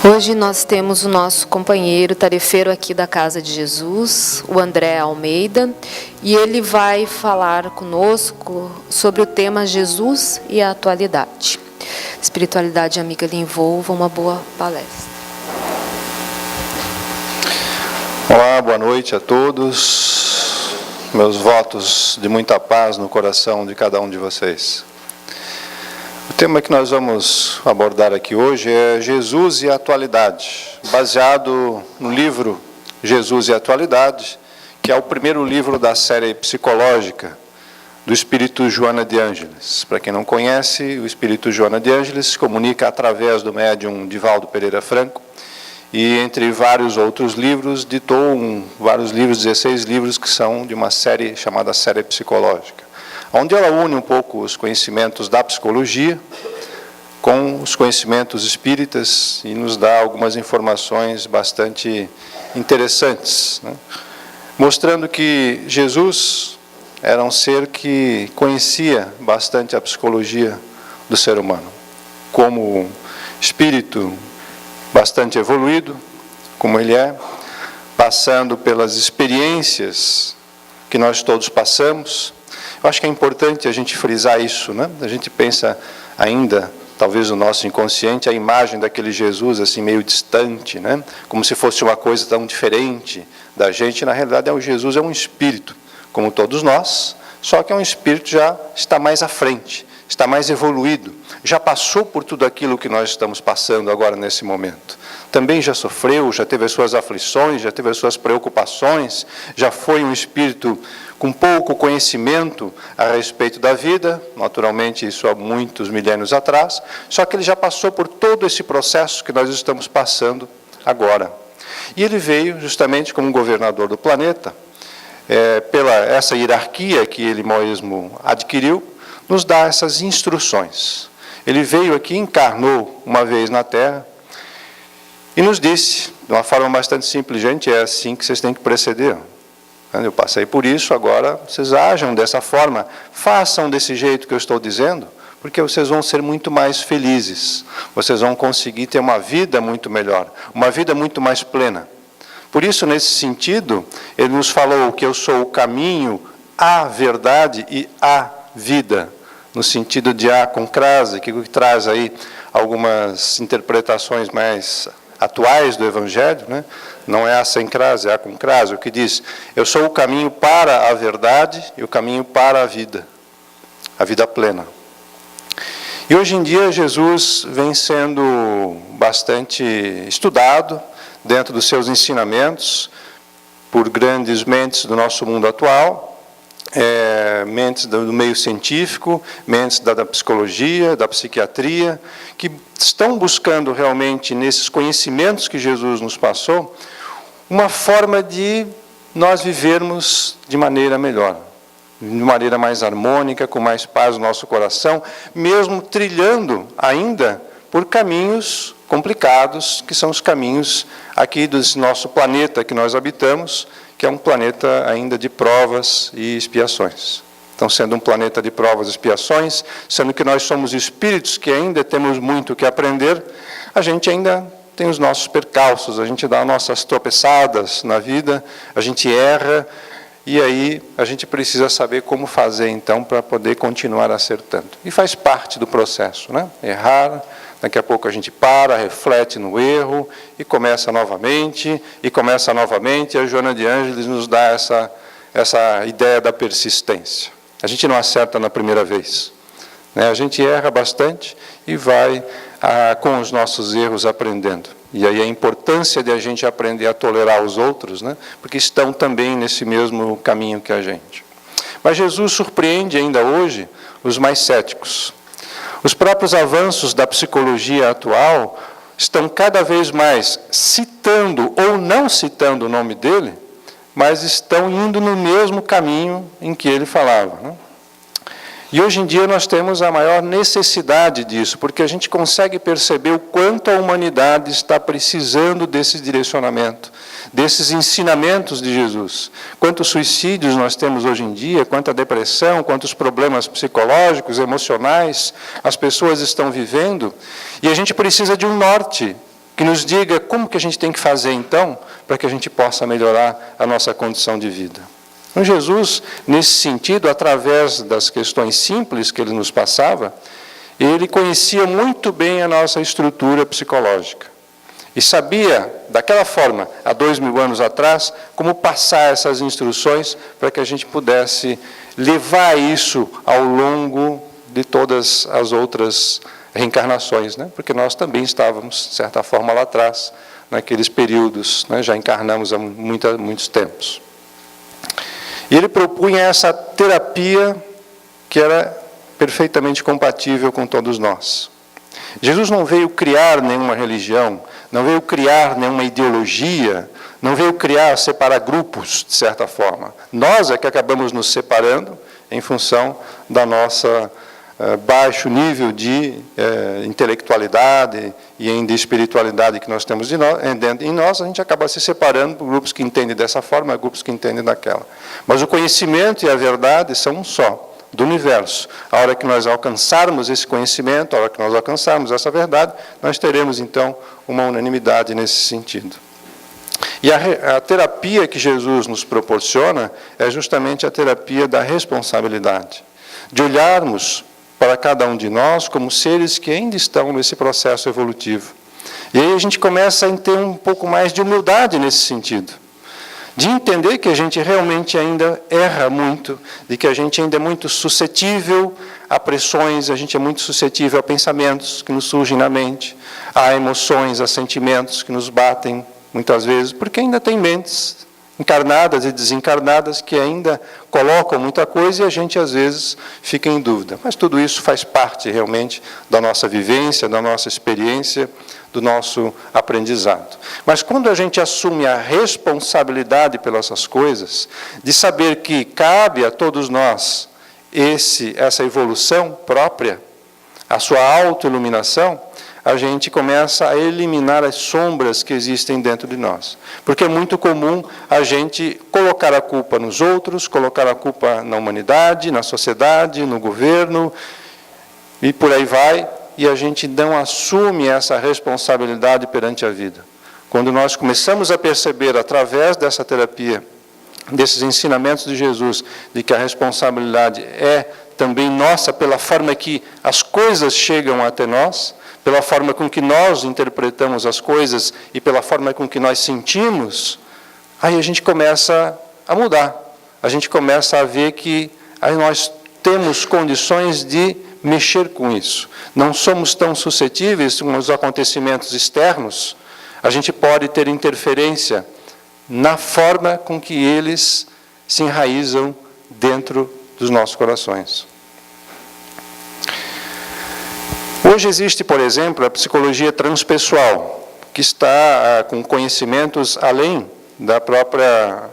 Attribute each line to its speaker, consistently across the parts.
Speaker 1: Hoje nós temos o nosso companheiro tarefeiro aqui da Casa de Jesus, o André Almeida, e ele vai falar conosco sobre o tema Jesus e a atualidade. Espiritualidade amiga lhe envolva, uma boa palestra.
Speaker 2: Olá, boa noite a todos. Meus votos de muita paz no coração de cada um de vocês. O tema que nós vamos abordar aqui hoje é Jesus e a atualidade, baseado no livro Jesus e a Atualidade, que é o primeiro livro da série psicológica do Espírito Joana de Ângeles. Para quem não conhece, o Espírito Joana de Ângeles se comunica através do médium Divaldo Pereira Franco e, entre vários outros livros, ditou vários livros, 16 livros, que são de uma série chamada série psicológica, onde ela une um pouco os conhecimentos da psicologia com os conhecimentos espíritas e nos dá algumas informações bastante interessantes, né? Mostrando que Jesus era um ser que conhecia bastante a psicologia do ser humano, como espírito bastante evoluído, como ele é, passando pelas experiências que nós todos passamos. Eu acho que é importante a gente frisar isso, né? A gente pensa ainda, talvez no nosso inconsciente, a imagem daquele Jesus assim meio distante, né? Como se fosse uma coisa tão diferente da gente. Na realidade, o Jesus é um espírito, como todos nós, só que é um espírito que já está mais à frente, está mais evoluído, já passou por tudo aquilo que nós estamos passando agora nesse momento. Também já sofreu, já teve as suas aflições, já teve as suas preocupações, já foi um espírito com pouco conhecimento a respeito da vida, naturalmente isso há muitos milênios atrás, só que ele já passou por todo esse processo que nós estamos passando agora. E ele veio justamente como governador do planeta, pela essa hierarquia que ele mesmo adquiriu, nos dá essas instruções. Ele veio aqui, encarnou uma vez na Terra e nos disse, de uma forma bastante simples: gente, é assim que vocês têm que proceder. Eu passei por isso, agora vocês ajam dessa forma, façam desse jeito que eu estou dizendo, porque vocês vão ser muito mais felizes, vocês vão conseguir ter uma vida muito melhor, uma vida muito mais plena. Por isso, nesse sentido, ele nos falou que eu sou o caminho, a verdade e a vida, no sentido de a com crase, que traz aí algumas interpretações mais atuais do Evangelho, né? Não é a sem crase, é a com crase, o que diz: eu sou o caminho para a verdade e o caminho para a vida plena. E hoje em dia Jesus vem sendo bastante estudado dentro dos seus ensinamentos por grandes mentes do nosso mundo atual, mentes do meio científico, mentes da psicologia, da psiquiatria, que estão buscando realmente, nesses conhecimentos que Jesus nos passou, uma forma de nós vivermos de maneira melhor, de maneira mais harmônica, com mais paz no nosso coração, mesmo trilhando ainda por caminhos complicados, que são os caminhos aqui do nosso planeta que nós habitamos, que é um planeta ainda de provas e expiações. Então, sendo um planeta de provas e expiações, sendo que nós somos espíritos que ainda temos muito que aprender, a gente ainda tem os nossos percalços, a gente dá nossas tropeçadas na vida, a gente erra, e aí a gente precisa saber como fazer, então, para poder continuar acertando. E faz parte do processo, né? Errar, daqui a pouco a gente para, reflete no erro, e começa novamente, A Joana de Ângeles nos dá essa ideia da persistência. A gente não acerta na primeira vez, né? A gente erra bastante e vai com os nossos erros aprendendo. E aí a importância de a gente aprender a tolerar os outros, né? Porque estão também nesse mesmo caminho que a gente. Mas Jesus surpreende ainda hoje os mais céticos. Os próprios avanços da psicologia atual estão cada vez mais citando ou não citando o nome dele, mas estão indo no mesmo caminho em que ele falava, né? E hoje em dia nós temos a maior necessidade disso, porque a gente consegue perceber o quanto a humanidade está precisando desse direcionamento, desses ensinamentos de Jesus. Quantos suicídios nós temos hoje em dia, quanta depressão, quantos problemas psicológicos, emocionais as pessoas estão vivendo, e a gente precisa de um norte que nos diga como que a gente tem que fazer, então, para que a gente possa melhorar a nossa condição de vida. Então, Jesus, nesse sentido, através das questões simples que ele nos passava, ele conhecia muito bem a nossa estrutura psicológica. E sabia, daquela forma, há 2000 anos atrás, como passar essas instruções para que a gente pudesse levar isso ao longo de todas as outras reencarnações, né? Porque nós também estávamos, de certa forma, lá atrás, naqueles períodos, né? Já encarnamos há muitos tempos. E ele propunha essa terapia que era perfeitamente compatível com todos nós. Jesus não veio criar nenhuma religião, não veio criar nenhuma ideologia, não veio separar grupos, de certa forma. Nós é que acabamos nos separando em função da nossa baixo nível de intelectualidade e ainda espiritualidade que nós temos em nós, a gente acaba se separando por grupos que entendem dessa forma, grupos que entendem daquela. Mas o conhecimento e a verdade são um só, do universo. A hora que nós alcançarmos esse conhecimento, a hora que nós alcançarmos essa verdade, nós teremos, então, uma unanimidade nesse sentido. E a terapia que Jesus nos proporciona é justamente a terapia da responsabilidade, de olharmos para cada um de nós como seres que ainda estão nesse processo evolutivo. E aí a gente começa a ter um pouco mais de humildade nesse sentido, de entender que a gente realmente ainda erra muito, de que a gente ainda é muito suscetível a pressões, a gente é muito suscetível a pensamentos que nos surgem na mente, a emoções, a sentimentos que nos batem muitas vezes, porque ainda tem mentes encarnadas e desencarnadas que ainda colocam muita coisa e a gente às vezes fica em dúvida. Mas tudo isso faz parte realmente da nossa vivência, da nossa experiência, do nosso aprendizado. Mas quando a gente assume a responsabilidade pelas essas coisas, de saber que cabe a todos nós essa evolução própria, a sua autoiluminação, a gente começa a eliminar as sombras que existem dentro de nós. Porque é muito comum a gente colocar a culpa nos outros, colocar a culpa na humanidade, na sociedade, no governo, e por aí vai, e a gente não assume essa responsabilidade perante a vida. Quando nós começamos a perceber, através dessa terapia, desses ensinamentos de Jesus, de que a responsabilidade é também nossa pela forma que as coisas chegam até nós, pela forma com que nós interpretamos as coisas e pela forma com que nós sentimos, aí a gente começa a mudar. A gente começa a ver que aí nós temos condições de mexer com isso. Não somos tão suscetíveis com os acontecimentos externos, a gente pode ter interferência na forma com que eles se enraizam dentro dos nossos corações. Hoje existe, por exemplo, a psicologia transpessoal, que está com conhecimentos além da própria,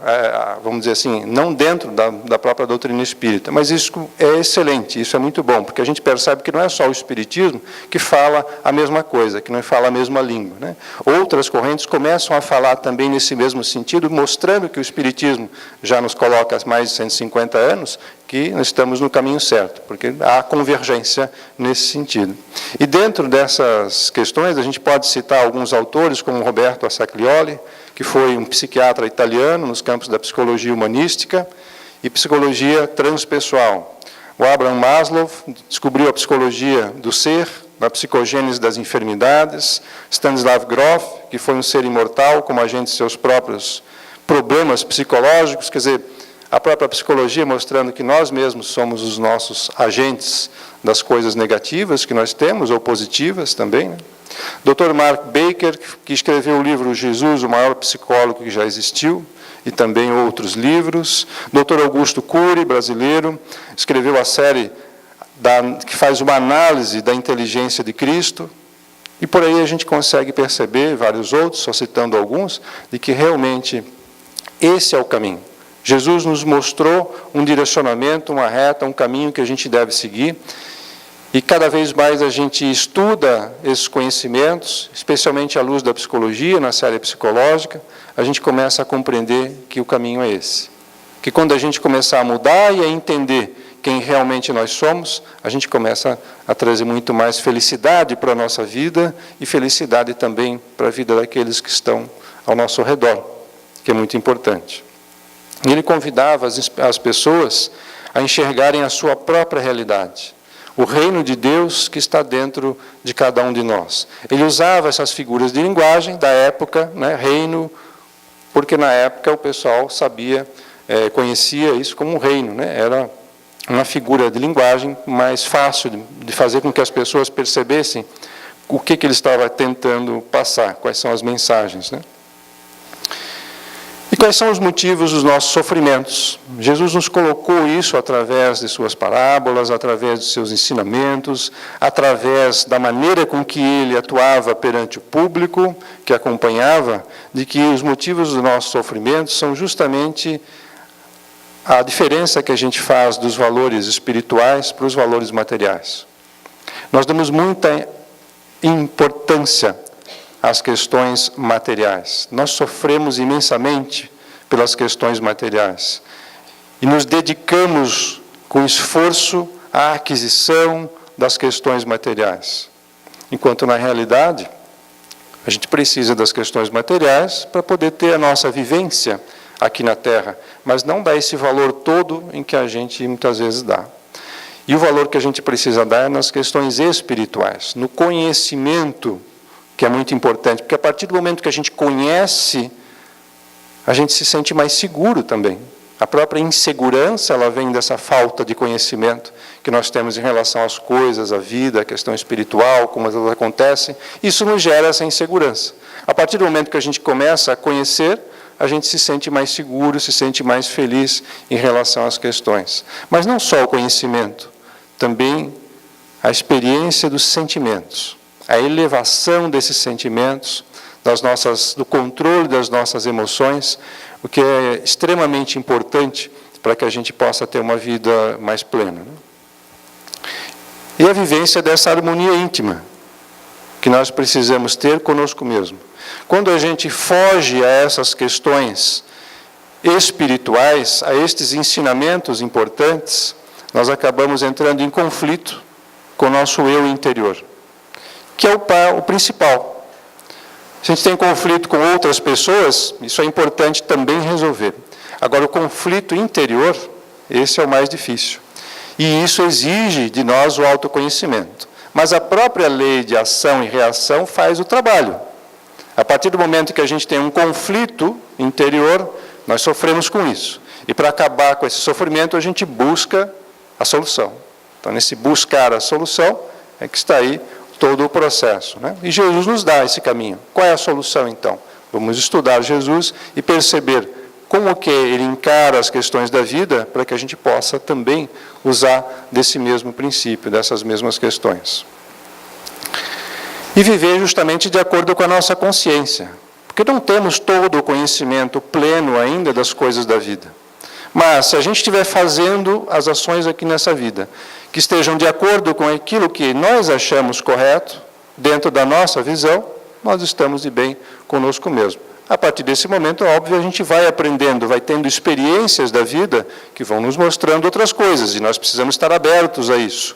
Speaker 2: vamos dizer assim, não dentro da própria doutrina espírita. Mas isso é excelente, isso é muito bom, porque a gente percebe que não é só o espiritismo que fala a mesma coisa, que não fala a mesma língua, né? Outras correntes começam a falar também nesse mesmo sentido, mostrando que o espiritismo já nos coloca há mais de 150 anos, que nós estamos no caminho certo, porque há convergência nesse sentido. E dentro dessas questões, a gente pode citar alguns autores, como Roberto Assaglioli, que foi um psiquiatra italiano nos campos da psicologia humanística e psicologia transpessoal. O Abraham Maslow descobriu a psicologia do ser, na psicogênese das enfermidades. Stanislav Grof, que foi um ser imortal, como agente de seus próprios problemas psicológicos, quer dizer, a própria psicologia mostrando que nós mesmos somos os nossos agentes das coisas negativas que nós temos, ou positivas também, né? Dr. Mark Baker, que escreveu o livro Jesus, o maior psicólogo que já existiu, e também outros livros. Dr. Augusto Cury, brasileiro, escreveu a série que faz uma análise da inteligência de Cristo. E por aí a gente consegue perceber, vários outros, só citando alguns, de que realmente esse é o caminho. Jesus nos mostrou um direcionamento, uma reta, um caminho que a gente deve seguir. E cada vez mais a gente estuda esses conhecimentos, especialmente à luz da psicologia, na série psicológica, a gente começa a compreender que o caminho é esse. Que quando a gente começar a mudar e a entender quem realmente nós somos, a gente começa a trazer muito mais felicidade para a nossa vida e felicidade também para a vida daqueles que estão ao nosso redor, que é muito importante. E ele convidava as pessoas a enxergarem a sua própria realidade, o reino de Deus que está dentro de cada um de nós. Ele usava essas figuras de linguagem da época, né, reino, porque na época o pessoal sabia, conhecia isso como um reino, né, era uma figura de linguagem mais fácil de fazer com que as pessoas percebessem o que ele estava tentando passar, quais são as mensagens, né? E quais são os motivos dos nossos sofrimentos? Jesus nos colocou isso através de suas parábolas, através de seus ensinamentos, através da maneira com que ele atuava perante o público que acompanhava, de que os motivos dos nossos sofrimentos são justamente a diferença que a gente faz dos valores espirituais para os valores materiais. Nós damos muita importância às questões materiais. Nós sofremos imensamente pelas questões materiais. E nos dedicamos com esforço à aquisição das questões materiais. Enquanto, na realidade, a gente precisa das questões materiais para poder ter a nossa vivência aqui na Terra, mas não dá esse valor todo em que a gente muitas vezes dá. E o valor que a gente precisa dar é nas questões espirituais, no conhecimento, que é muito importante, porque a partir do momento que a gente conhece, a gente se sente mais seguro também. A própria insegurança, ela vem dessa falta de conhecimento que nós temos em relação às coisas, à vida, à questão espiritual, como elas acontecem. Isso nos gera essa insegurança. A partir do momento que a gente começa a conhecer, a gente se sente mais seguro, se sente mais feliz em relação às questões. Mas não só o conhecimento, também a experiência dos sentimentos. A elevação desses sentimentos, do controle das nossas emoções, o que é extremamente importante para que a gente possa ter uma vida mais plena. E a vivência dessa harmonia íntima, que nós precisamos ter conosco mesmo. Quando a gente foge a essas questões espirituais, a estes ensinamentos importantes, nós acabamos entrando em conflito com o nosso eu interior, que é o principal. Se a gente tem conflito com outras pessoas, isso é importante também resolver. Agora, o conflito interior, esse é o mais difícil. E isso exige de nós o autoconhecimento. Mas a própria lei de ação e reação faz o trabalho. A partir do momento que a gente tem um conflito interior, nós sofremos com isso. E para acabar com esse sofrimento, a gente busca a solução. Então, nesse buscar a solução, é que está aí todo o processo, né? E Jesus nos dá esse caminho. Qual é a solução, então? Vamos estudar Jesus e perceber como que ele encara as questões da vida, para que a gente possa também usar desse mesmo princípio, dessas mesmas questões. E viver justamente de acordo com a nossa consciência, porque não temos todo o conhecimento pleno ainda das coisas da vida. Mas, se a gente estiver fazendo as ações aqui nessa vida, que estejam de acordo com aquilo que nós achamos correto, dentro da nossa visão, nós estamos de bem conosco mesmo. A partir desse momento, óbvio, a gente vai aprendendo, vai tendo experiências da vida que vão nos mostrando outras coisas, e nós precisamos estar abertos a isso.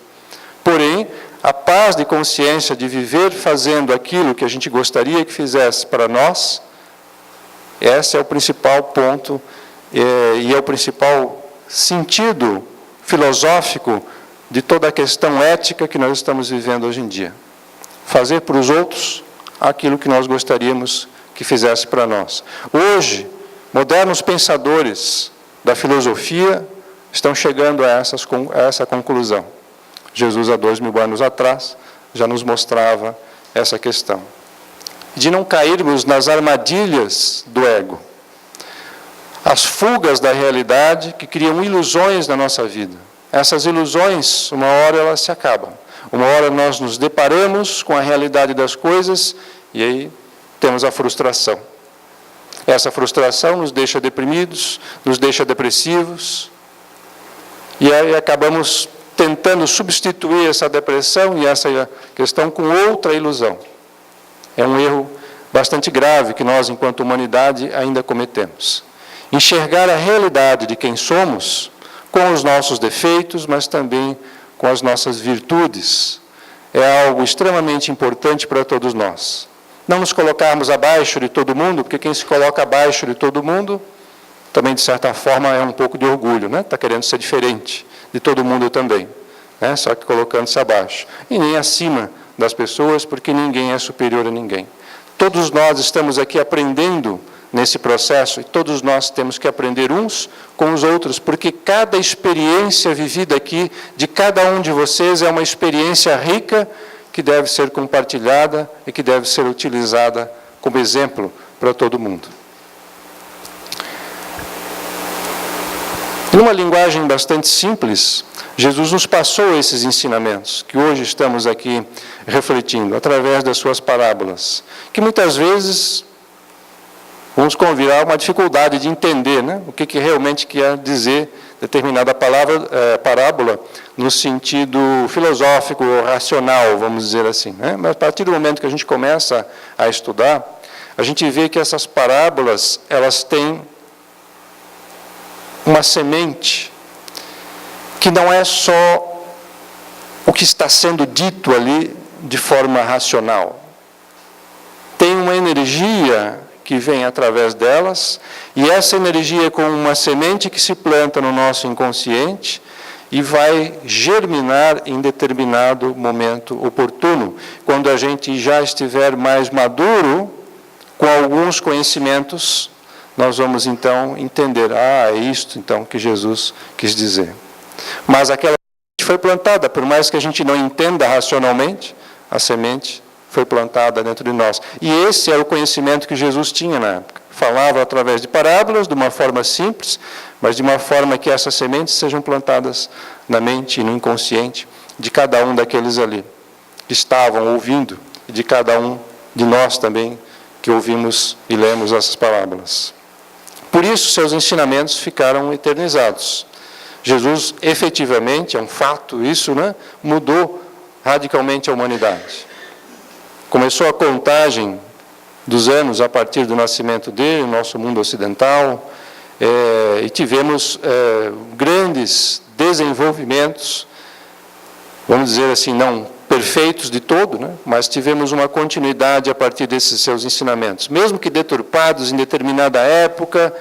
Speaker 2: Porém, a paz de consciência de viver fazendo aquilo que a gente gostaria que fizesse para nós, esse é o principal ponto, e é o principal sentido filosófico de toda a questão ética que nós estamos vivendo hoje em dia. Fazer para os outros aquilo que nós gostaríamos que fizesse para nós. Hoje, modernos pensadores da filosofia estão chegando a essa conclusão. Jesus, há 2000 anos atrás, já nos mostrava essa questão. De não cairmos nas armadilhas do ego. As fugas da realidade que criam ilusões na nossa vida. Essas ilusões, uma hora elas se acabam. Uma hora nós nos deparamos com a realidade das coisas e aí temos a frustração. Essa frustração nos deixa deprimidos, nos deixa depressivos, e aí acabamos tentando substituir essa depressão e essa questão com outra ilusão. É um erro bastante grave que nós, enquanto humanidade, ainda cometemos. Enxergar a realidade de quem somos com os nossos defeitos, mas também com as nossas virtudes. É algo extremamente importante para todos nós. Não nos colocarmos abaixo de todo mundo, porque quem se coloca abaixo de todo mundo, também, de certa forma, é um pouco de orgulho, né? Está querendo ser diferente de todo mundo também, né? Só que colocando-se abaixo. E nem acima das pessoas, porque ninguém é superior a ninguém. Todos nós estamos aqui aprendendo nesse processo, e todos nós temos que aprender uns com os outros, porque cada experiência vivida aqui, de cada um de vocês, é uma experiência rica, que deve ser compartilhada e que deve ser utilizada como exemplo para todo mundo. Numa linguagem bastante simples, Jesus nos passou esses ensinamentos, que hoje estamos aqui refletindo, através das suas parábolas, que muitas vezes vamos convidar uma dificuldade de entender, né, o que realmente quer dizer determinada parábola, no sentido filosófico ou racional, vamos dizer assim, né? Mas a partir do momento que a gente começa a estudar, a gente vê que essas parábolas, elas têm uma semente que não é só o que está sendo dito ali de forma racional. Tem uma energia que vem através delas, e essa energia é como uma semente que se planta no nosso inconsciente e vai germinar em determinado momento oportuno, quando a gente já estiver mais maduro, com alguns conhecimentos, nós vamos então entender, é isto então que Jesus quis dizer. Mas aquela semente foi plantada, por mais que a gente não entenda racionalmente, a semente foi plantada dentro de nós. E esse era o conhecimento que Jesus tinha na época. Falava através de parábolas, de uma forma simples, mas de uma forma que essas sementes sejam plantadas na mente e no inconsciente de cada um daqueles ali, que estavam ouvindo, e de cada um de nós também, que ouvimos e lemos essas parábolas. Por isso, seus ensinamentos ficaram eternizados. Jesus, efetivamente, é um fato isso, né? Mudou radicalmente a humanidade. Começou a contagem dos anos a partir do nascimento dele, no nosso mundo ocidental, e tivemos grandes desenvolvimentos, vamos dizer assim, não perfeitos de todo, né? Mas tivemos uma continuidade a partir desses seus ensinamentos, mesmo que deturpados em determinada época,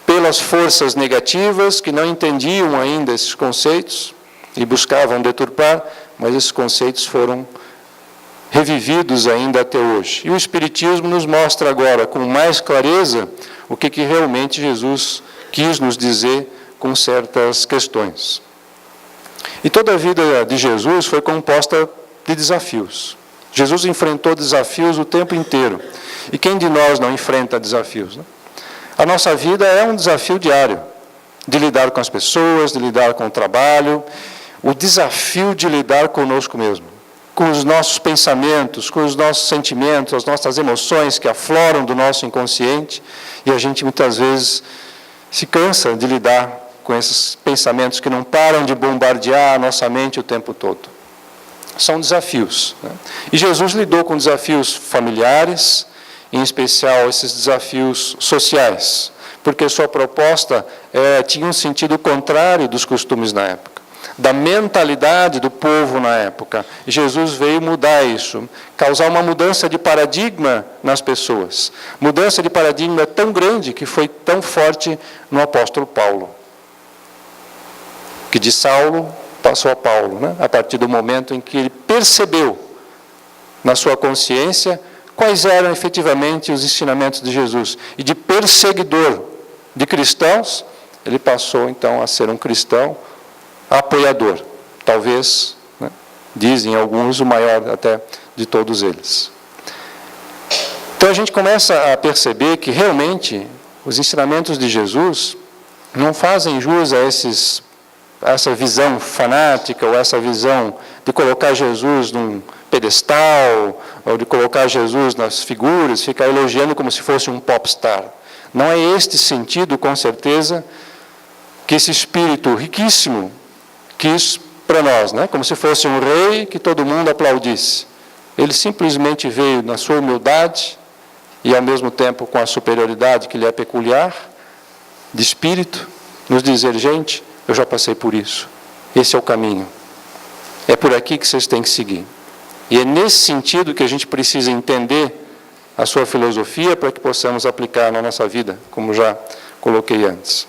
Speaker 2: pelas forças negativas, que não entendiam ainda esses conceitos, e buscavam deturpar, mas esses conceitos foram revividos ainda até hoje. E o Espiritismo nos mostra agora, com mais clareza, o que realmente Jesus quis nos dizer com certas questões. E toda a vida de Jesus foi composta de desafios. Jesus enfrentou desafios o tempo inteiro. E quem de nós não enfrenta desafios, né? A nossa vida é um desafio diário, de lidar com as pessoas, de lidar com o trabalho, o desafio de lidar conosco mesmo, com os nossos pensamentos, com os nossos sentimentos, as nossas emoções que afloram do nosso inconsciente, e a gente muitas vezes se cansa de lidar com esses pensamentos que não param de bombardear a nossa mente o tempo todo. São desafios, né? E Jesus lidou com desafios familiares, em especial esses desafios sociais, porque sua proposta tinha um sentido contrário dos costumes na época, da mentalidade do povo na época. E Jesus veio mudar isso, causar uma mudança de paradigma nas pessoas. Mudança de paradigma tão grande que foi tão forte no apóstolo Paulo, que de Saulo passou a Paulo, né? A partir do momento em que ele percebeu na sua consciência quais eram efetivamente os ensinamentos de Jesus. E de perseguidor de cristãos, ele passou então a ser um cristão apoiador. Talvez, né, dizem alguns, o maior até de todos eles. Então a gente começa a perceber que realmente os ensinamentos de Jesus não fazem jus a essa visão fanática, ou essa visão de colocar Jesus num pedestal, ou de colocar Jesus nas figuras, ficar elogiando como se fosse um popstar. Não é este sentido, com certeza, que esse espírito riquíssimo quis para nós, né? Como se fosse um rei que todo mundo aplaudisse. Ele simplesmente veio na sua humildade e, ao mesmo tempo, com a superioridade que lhe é peculiar, de espírito, nos dizer, gente,
Speaker 3: eu já passei por isso. Esse é o caminho. É por aqui que vocês têm que seguir. E é nesse sentido que a gente precisa entender a sua filosofia para que possamos aplicar na nossa vida, como já coloquei antes.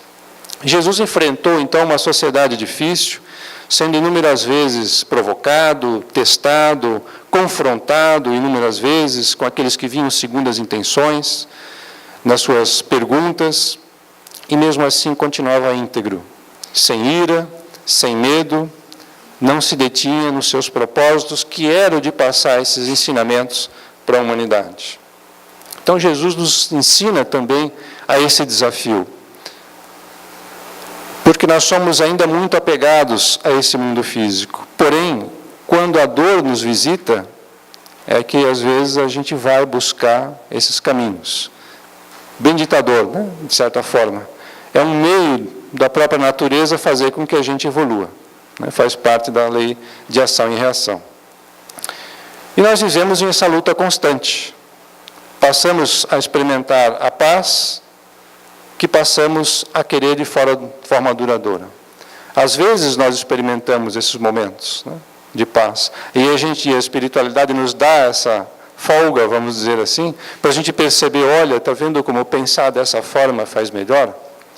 Speaker 3: Jesus enfrentou, então, uma sociedade difícil, sendo inúmeras vezes provocado, testado, confrontado inúmeras vezes com aqueles que vinham segundo as intenções, nas suas perguntas, e mesmo assim continuava íntegro, sem ira, sem medo, não se detinha nos seus propósitos, que era o de passar esses ensinamentos para a humanidade. Então Jesus nos ensina também a esse desafio, porque nós somos ainda muito apegados a esse mundo físico. Porém, quando a dor nos visita, é que às vezes a gente vai buscar esses caminhos. Bem ditador, né? De certa forma. É um meio da própria natureza fazer com que a gente evolua. Né? Faz parte da lei de ação e reação. E nós vivemos nessa luta constante. Passamos a experimentar a paz, que passamos a querer de forma duradoura. Às vezes nós experimentamos esses momentos, né, de paz. E a espiritualidade nos dá essa folga, vamos dizer assim, para a gente perceber, olha, está vendo como pensar dessa forma faz melhor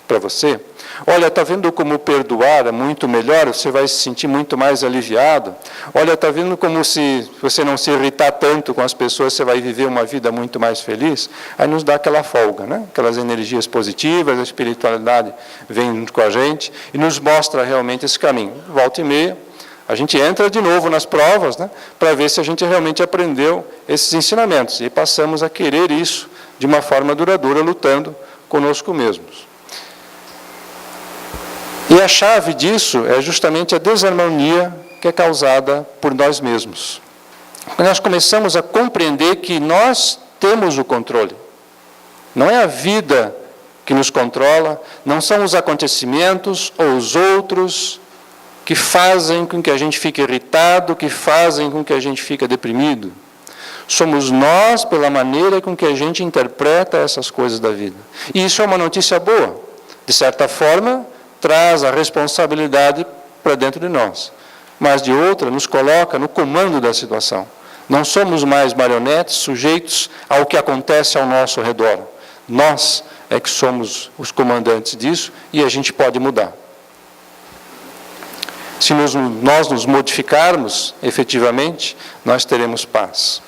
Speaker 3: para você? Olha, está vendo como perdoar é muito melhor, você vai se sentir muito mais aliviado. Olha, está vendo como se você não se irritar tanto com as pessoas, você vai viver uma vida muito mais feliz? Aí nos dá aquela folga, né? Aquelas energias positivas, a espiritualidade vem junto com a gente e nos mostra realmente esse caminho. Volta e meia, a gente entra de novo nas provas, né? Para ver se a gente realmente aprendeu esses ensinamentos. E passamos a querer isso de uma forma duradoura, lutando conosco mesmos. E a chave disso é justamente a desarmonia que é causada por nós mesmos. Nós começamos a compreender que nós temos o controle. Não é a vida que nos controla, não são os acontecimentos ou os outros que fazem com que a gente fique irritado, que fazem com que a gente fique deprimido. Somos nós pela maneira com que a gente interpreta essas coisas da vida. E isso é uma notícia boa. De certa forma, traz a responsabilidade para dentro de nós. Mas, de outra, nos coloca no comando da situação. Não somos mais marionetes, sujeitos ao que acontece ao nosso redor. Nós é que somos os comandantes disso e a gente pode mudar. Se nós nos modificarmos, efetivamente, nós teremos paz.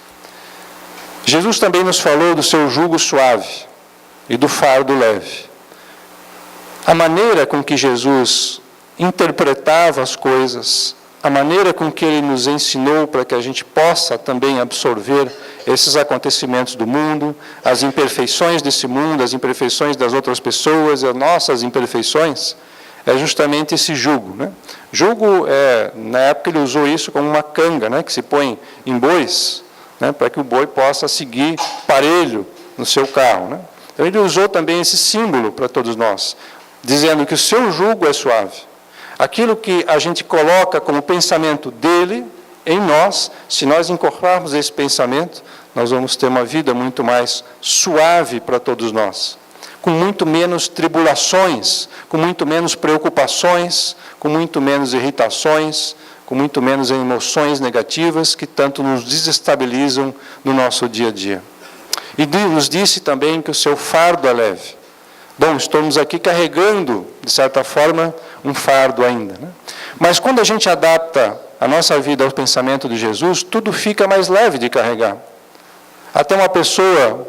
Speaker 3: Jesus também nos falou do seu jugo suave e do fardo leve. A maneira com que Jesus interpretava as coisas, a maneira com que Ele nos ensinou para que a gente possa também absorver esses acontecimentos do mundo, as imperfeições desse mundo, as imperfeições das outras pessoas, as nossas imperfeições, é justamente esse jugo. Né? Jugo, na época ele usou isso como uma canga, né, que se põe em bois, né, para que o boi possa seguir parelho no seu carro. Né? Então ele usou também esse símbolo para todos nós, dizendo que o seu jugo é suave. Aquilo que a gente coloca como pensamento dele, em nós, se nós incorporarmos esse pensamento, nós vamos ter uma vida muito mais suave para todos nós, com muito menos tribulações, com muito menos preocupações, com muito menos irritações, com muito menos emoções negativas que tanto nos desestabilizam no nosso dia a dia. E nos disse também que o seu fardo é leve. Bom, estamos aqui carregando, de certa forma, um fardo ainda. Né? Mas quando a gente adapta a nossa vida ao pensamento de Jesus, tudo fica mais leve de carregar. Até uma pessoa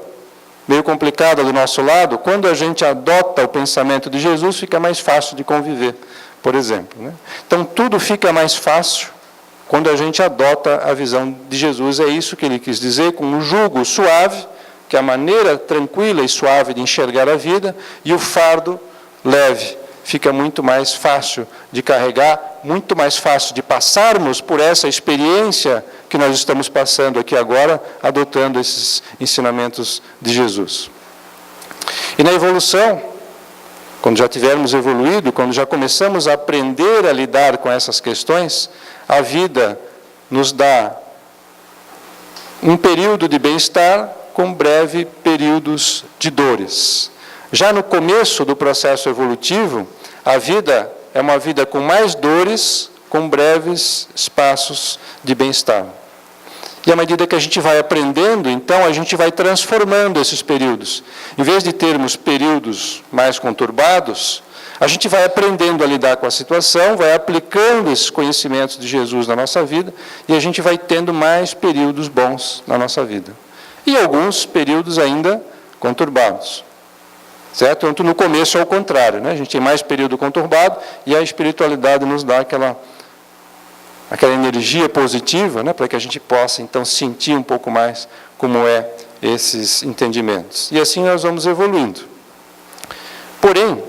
Speaker 3: meio complicada do nosso lado, quando a gente adota o pensamento de Jesus, fica mais fácil de conviver, por exemplo. Né? Então, tudo fica mais fácil quando a gente adota a visão de Jesus. É isso que ele quis dizer, com um jugo suave, que é a maneira tranquila e suave de enxergar a vida, e o fardo leve. Fica muito mais fácil de carregar, muito mais fácil de passarmos por essa experiência que nós estamos passando aqui agora, adotando esses ensinamentos de Jesus. E na evolução, quando já tivermos evoluído, quando já começamos a aprender a lidar com essas questões, a vida nos dá um período de bem-estar com breves períodos de dores. Já no começo do processo evolutivo, a vida é uma vida com mais dores, com breves espaços de bem-estar. E à medida que a gente vai aprendendo, então a gente vai transformando esses períodos. Em vez de termos períodos mais conturbados, a gente vai aprendendo a lidar com a situação, vai aplicando esses conhecimentos de Jesus na nossa vida, e a gente vai tendo mais períodos bons na nossa vida. E alguns períodos ainda conturbados. Certo? Então, no começo é o contrário, né? A gente tem mais período conturbado, e a espiritualidade nos dá aquela energia positiva, né, para que a gente possa, então, sentir um pouco mais como é esses entendimentos. E assim nós vamos evoluindo. Porém,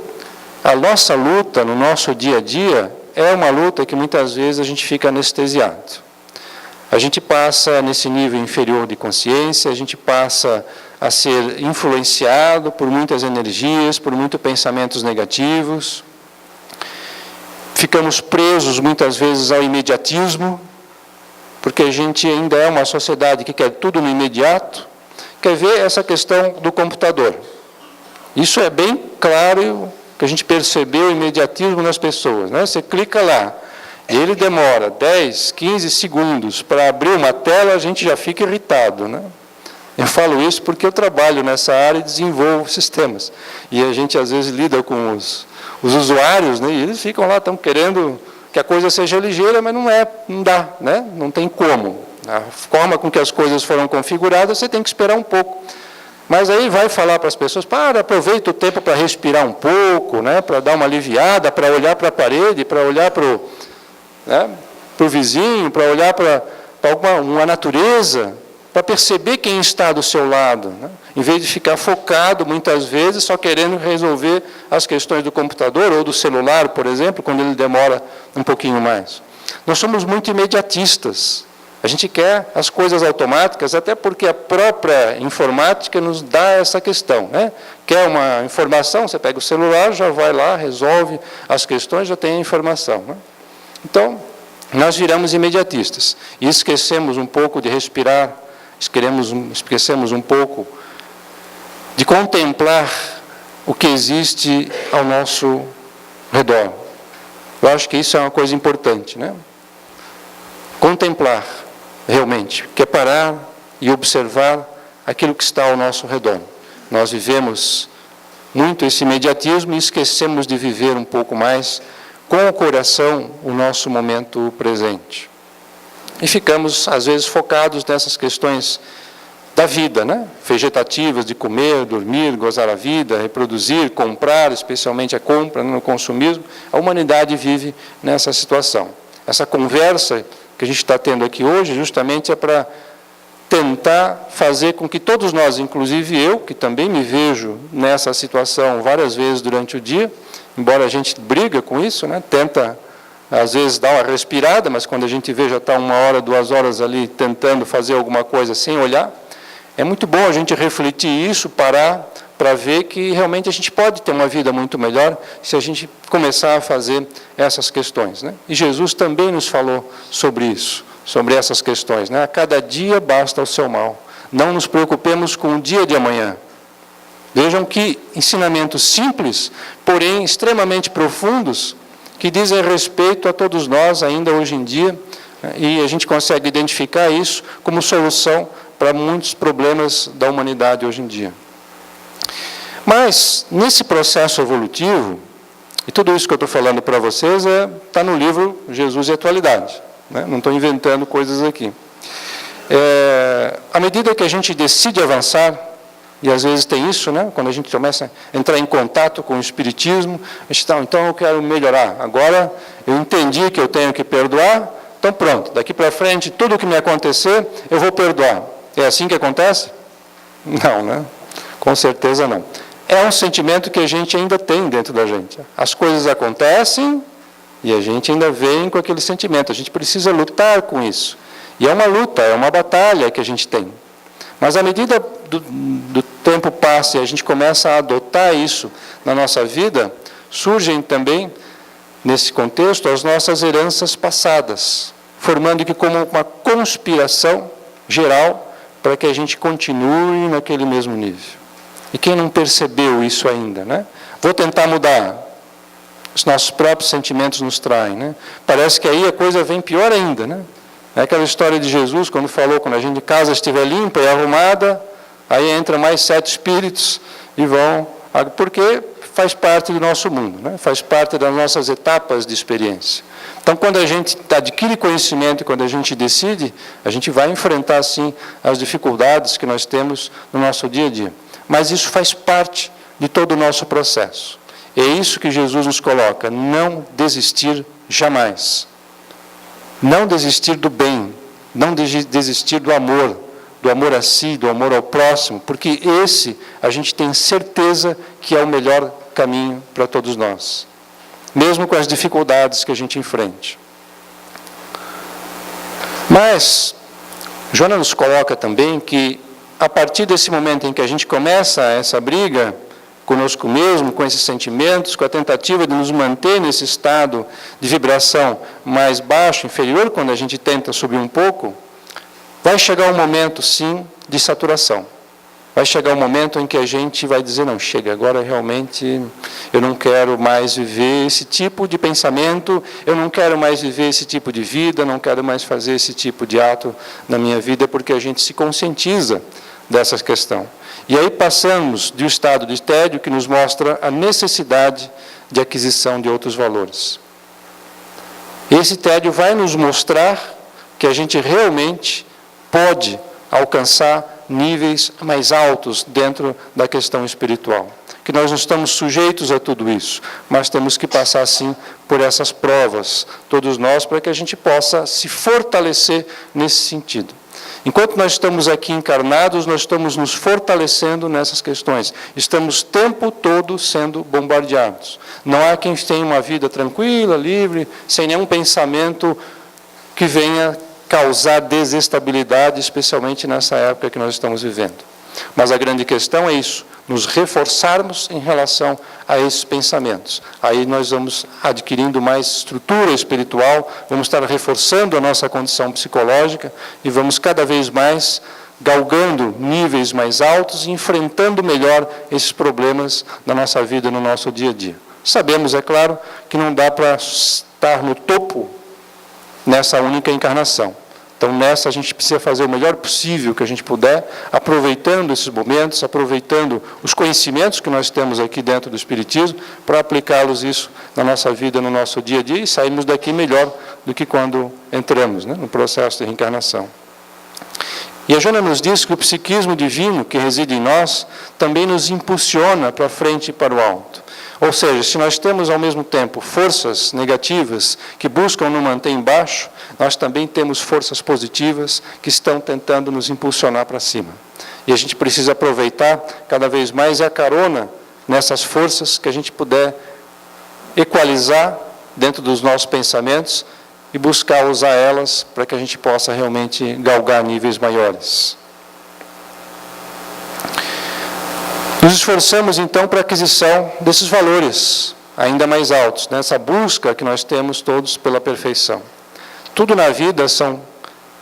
Speaker 3: a nossa luta, no nosso dia a dia, é uma luta que muitas vezes a gente fica anestesiado. A gente passa nesse nível inferior de consciência, a gente passa a ser influenciado por muitas energias, por muitos pensamentos negativos. Ficamos presos muitas vezes ao imediatismo, porque a gente ainda é uma sociedade que quer tudo no imediato. Quer ver essa questão do computador? Isso é bem claro que a gente percebeu o imediatismo nas pessoas, né? Você clica lá, e ele demora 10, 15 segundos para abrir uma tela, a gente já fica irritado, né? Eu falo isso porque eu trabalho nessa área e desenvolvo sistemas. E a gente às vezes lida com os usuários, né, e eles ficam lá, estão querendo que a coisa seja ligeira, mas não dá, né? Não tem como. A forma com que as coisas foram configuradas, você tem que esperar um pouco. Mas aí vai falar para as pessoas, aproveita o tempo para respirar um pouco, né, para dar uma aliviada, para olhar para a parede, para olhar para o vizinho, para olhar para uma natureza, para perceber quem está do seu lado, né? Em vez de ficar focado, muitas vezes, só querendo resolver as questões do computador ou do celular, por exemplo, quando ele demora um pouquinho mais. Nós somos muito imediatistas. A gente quer as coisas automáticas, até porque a própria informática nos dá essa questão, né? Quer uma informação, você pega o celular, já vai lá, resolve as questões, já tem a informação, né? Então, nós viramos imediatistas e esquecemos um pouco de respirar, esquecemos um pouco de contemplar o que existe ao nosso redor. Eu acho que isso é uma coisa importante, né? Contemplar, realmente, que é parar e observar aquilo que está ao nosso redor. Nós vivemos muito esse imediatismo e esquecemos de viver um pouco mais com o coração o nosso momento presente. E ficamos, às vezes, focados nessas questões da vida, né? Vegetativas, de comer, dormir, gozar a vida, reproduzir, comprar, especialmente a compra, no consumismo. A humanidade vive nessa situação. Essa conversa que a gente está tendo aqui hoje, justamente é para tentar fazer com que todos nós, inclusive eu, que também me vejo nessa situação várias vezes durante o dia, embora a gente briga com isso, né? Tenta, às vezes, dar uma respirada, mas quando a gente vê já está 1 hora, 2 horas ali tentando fazer alguma coisa sem olhar, é muito bom a gente refletir isso, parar, para ver que realmente a gente pode ter uma vida muito melhor se a gente começar a fazer essas questões, né? E Jesus também nos falou sobre isso, sobre essas questões, né? A cada dia basta o seu mal. Não nos preocupemos com o dia de amanhã. Vejam que ensinamentos simples, porém extremamente profundos, que dizem respeito a todos nós ainda hoje em dia, né? E a gente consegue identificar isso como solução para muitos problemas da humanidade hoje em dia. Mas, nesse processo evolutivo, e tudo isso que eu estou falando para vocês está no livro Jesus e Atualidade, né? Não estou inventando coisas aqui. À medida que a gente decide avançar, e às vezes tem isso, né? Quando a gente começa a entrar em contato com o Espiritismo, a gente está, então eu quero melhorar. Agora eu entendi que eu tenho que perdoar, então pronto, daqui para frente, tudo o que me acontecer, eu vou perdoar. É assim que acontece? Não, né? Com certeza não. É um sentimento que a gente ainda tem dentro da gente. As coisas acontecem e a gente ainda vem com aquele sentimento. A gente precisa lutar com isso. E é uma luta, é uma batalha que a gente tem. Mas à medida do tempo passa e a gente começa a adotar isso na nossa vida, surgem também, nesse contexto, as nossas heranças passadas, formando que como uma conspiração geral para que a gente continue naquele mesmo nível. E quem não percebeu isso ainda, né? Vou tentar mudar. os nossos próprios sentimentos nos traem, né? Parece que aí a coisa vem pior ainda, né? É aquela história de Jesus, quando falou, quando a gente casa estiver limpa e arrumada, aí entra mais 7 espíritos e vão... Porque faz parte do nosso mundo, né? Faz parte das nossas etapas de experiência. Então, quando a gente adquire conhecimento, quando a gente decide, a gente vai enfrentar, sim, as dificuldades que nós temos no nosso dia a dia. Mas isso faz parte de todo o nosso processo. É isso que Jesus nos coloca, não desistir jamais. Não desistir do bem, não desistir do amor a si, do amor ao próximo, porque esse a gente tem certeza que é o melhor caminho para todos nós, mesmo com as dificuldades que a gente enfrente. Mas Joana nos coloca também que a partir desse momento em que a gente começa essa briga conosco mesmo, com esses sentimentos, com a tentativa de nos manter nesse estado de vibração mais baixo, inferior, quando a gente tenta subir um pouco, vai chegar um momento, sim, de saturação. Vai chegar um momento em que a gente vai dizer, não, chega, agora realmente eu não quero mais viver esse tipo de pensamento, eu não quero mais viver esse tipo de vida, não quero mais fazer esse tipo de ato na minha vida, porque a gente se conscientiza dessa questão. E aí passamos de um estado de tédio que nos mostra a necessidade de aquisição de outros valores. Esse tédio vai nos mostrar que a gente realmente pode alcançar níveis mais altos dentro da questão espiritual. Que nós não estamos sujeitos a tudo isso, mas temos que passar, sim, por essas provas, todos nós, para que a gente possa se fortalecer nesse sentido. Enquanto nós estamos aqui encarnados, nós estamos nos fortalecendo nessas questões. Estamos o tempo todo sendo bombardeados. Não há quem tenha uma vida tranquila, livre, sem nenhum pensamento que venha causar desestabilidade, especialmente nessa época que nós estamos vivendo. Mas a grande questão é isso, nos reforçarmos em relação a esses pensamentos. Aí nós vamos adquirindo mais estrutura espiritual, vamos estar reforçando a nossa condição psicológica e vamos cada vez mais galgando níveis mais altos e enfrentando melhor esses problemas da nossa vida no nosso dia a dia. Sabemos, é claro, que não dá para estar no topo nessa única encarnação. Então, nessa a gente precisa fazer o melhor possível que a gente puder, aproveitando esses momentos, aproveitando os conhecimentos que nós temos aqui dentro do Espiritismo, para aplicá-los isso na nossa vida, no nosso dia a dia, e sairmos daqui melhor do que quando entramos, né, no processo de reencarnação. E a Joana nos diz que o psiquismo divino que reside em nós também nos impulsiona para frente e para o alto. Ou seja, se nós temos ao mesmo tempo forças negativas que buscam nos manter embaixo, nós também temos forças positivas que estão tentando nos impulsionar para cima. E a gente precisa aproveitar cada vez mais a carona nessas forças que a gente puder equalizar dentro dos nossos pensamentos e buscar usar elas para que a gente possa realmente galgar níveis maiores. Nos esforçamos, então, para a aquisição desses valores ainda mais altos, nessa busca que nós temos todos pela perfeição. Tudo na vida são